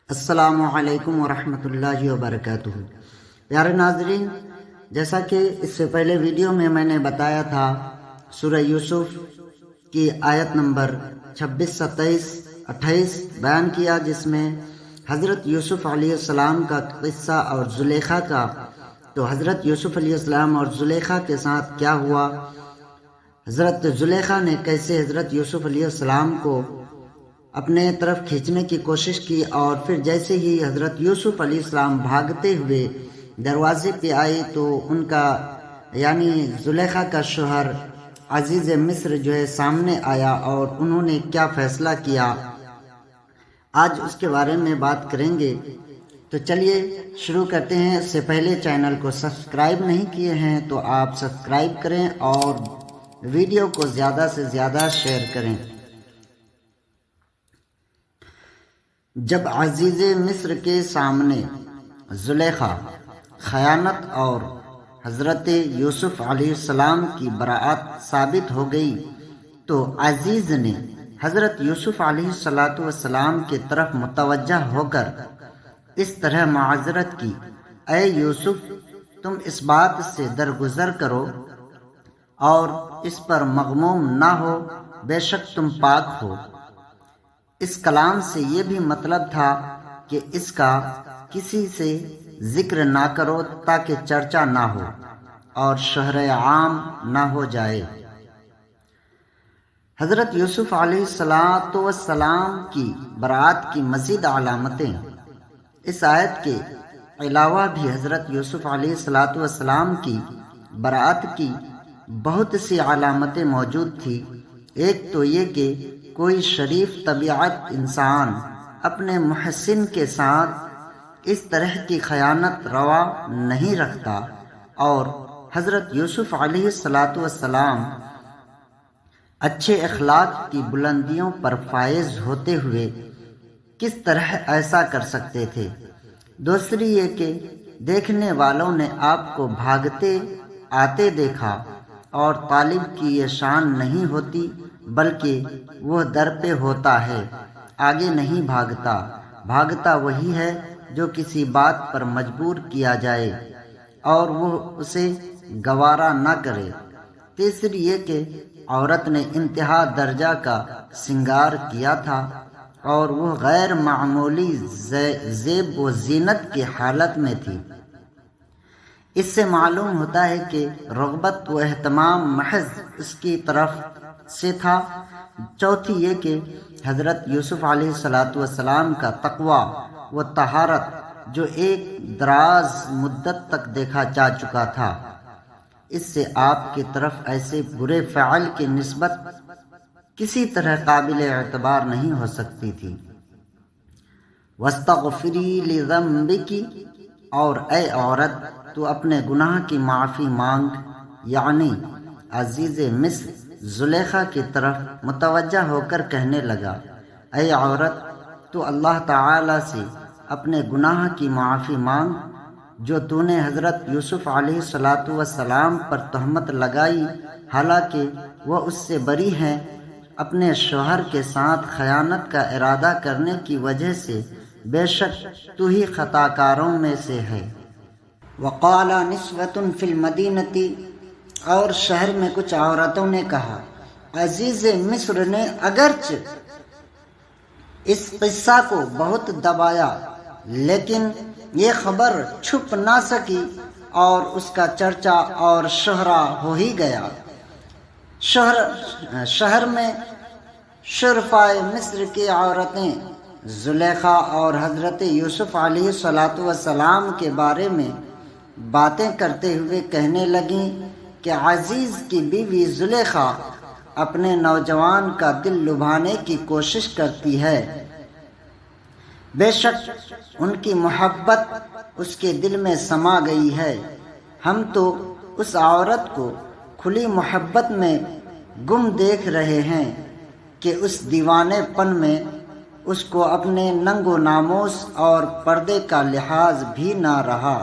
السلام علیکم ورحمۃ اللہ وبرکاتہ۔ پیارے ناظرین، جیسا کہ اس سے پہلے ویڈیو میں نے بتایا تھا، سورہ یوسف کی آیت نمبر 26، 27، 28 بیان کیا، جس میں حضرت یوسف علیہ السلام کا قصہ اور زلیخا کا، تو حضرت یوسف علیہ السلام اور زلیخا کے ساتھ کیا ہوا، حضرت زلیخا نے کیسے حضرت یوسف علیہ السلام کو اپنے طرف کھینچنے کی کوشش کی، اور پھر جیسے ہی حضرت یوسف علیہ السلام بھاگتے ہوئے دروازے پہ آئے تو ان کا یعنی زلیخا کا شوہر عزیز مصر جو ہے سامنے آیا، اور انہوں نے کیا فیصلہ کیا، آج اس کے بارے میں بات کریں گے۔ تو چلیے شروع کرتے ہیں۔ اس سے پہلے چینل کو سبسکرائب نہیں کیے ہیں تو آپ سبسکرائب کریں اور ویڈیو کو زیادہ سے زیادہ شیئر کریں۔ جب عزیز مصر کے سامنے زلیخا خیانت اور حضرت یوسف علیہ السلام کی براءت ثابت ہو گئی تو عزیز نے حضرت یوسف علیہ السلام کی طرف متوجہ ہو کر اس طرح معذرت کی، اے یوسف، تم اس بات سے درگزر کرو اور اس پر مغموم نہ ہو، بے شک تم پاک ہو۔ اس کلام سے یہ بھی مطلب تھا کہ اس کا کسی سے ذکر نہ کرو تاکہ چرچا نہ ہو اور شہر عام نہ ہو جائے۔ حضرت یوسف علیہ السلام کی برات کی مزید علامتیں، اس آیت کے علاوہ بھی حضرت یوسف علیہ السلام کی برات کی بہت سی علامتیں موجود تھی۔ ایک تو یہ کہ کوئی شریف طبیعت انسان اپنے محسن کے ساتھ اس طرح کی خیانت روا نہیں رکھتا، اور حضرت یوسف علیہ السلام اچھے اخلاق کی بلندیوں پر فائز ہوتے ہوئے کس طرح ایسا کر سکتے تھے۔ دوسری یہ کہ دیکھنے والوں نے آپ کو بھاگتے آتے دیکھا، اور طالب کی یہ شان نہیں ہوتی بلکہ وہ در پہ ہوتا ہے، آگے نہیں بھاگتا۔ بھاگتا وہی ہے جو کسی بات پر مجبور کیا جائے اور وہ اسے گوارا نہ کرے۔ تیسری یہ کہ عورت نے انتہا درجہ کا سنگار کیا تھا، اور وہ غیر معمولی زیب و زینت کی حالت میں تھی۔ اس سے معلوم ہوتا ہے کہ رغبت و اہتمام محض اس کی طرف سے تھا۔ چوتھی یہ کہ حضرت یوسف علیہ السلام کا تقوی و طہارت جو ایک دراز مدت تک دیکھا جا چکا تھا، اس سے آپ کی طرف ایسے برے فعل کی نسبت کسی طرح قابل اعتبار نہیں ہو سکتی تھی۔ وَاسْتَغْفِرِي لِذَنبِكِ، اور اے عورت تو اپنے گناہ کی معافی مانگ، یعنی عزیز مصر زلیخا کی طرف متوجہ ہو کر کہنے لگا، اے عورت تو اللہ تعالی سے اپنے گناہ کی معافی مانگ، جو تو نے حضرت یوسف علیہ السلام پر تہمت لگائی، حالانکہ وہ اس سے بری ہیں۔ اپنے شوہر کے ساتھ خیانت کا ارادہ کرنے کی وجہ سے بے شک تو ہی خطا کاروں میں سے ہے۔ وقال نسوۃ فی المدینہ، اور شہر میں کچھ عورتوں نے کہا، عزیز مصر نے اگرچہ اس قصہ کو بہت دبایا لیکن یہ خبر چھپ نہ سکی اور اس کا چرچا اور شہرہ ہو ہی گیا۔ شہر میں شرفائے مصر کی عورتیں زلیخا اور حضرت یوسف علیہ السلام کے بارے میں باتیں کرتے ہوئے کہنے لگیں کہ عزیز کی بیوی زلیخا اپنے نوجوان کا دل لبھانے کی کوشش کرتی ہے، بے شک ان کی محبت اس کے دل میں سما گئی ہے۔ ہم تو اس عورت کو کھلی محبت میں گم دیکھ رہے ہیں کہ اس دیوانے پن میں اس کو اپنے ننگ و ناموس اور پردے کا لحاظ بھی نہ رہا۔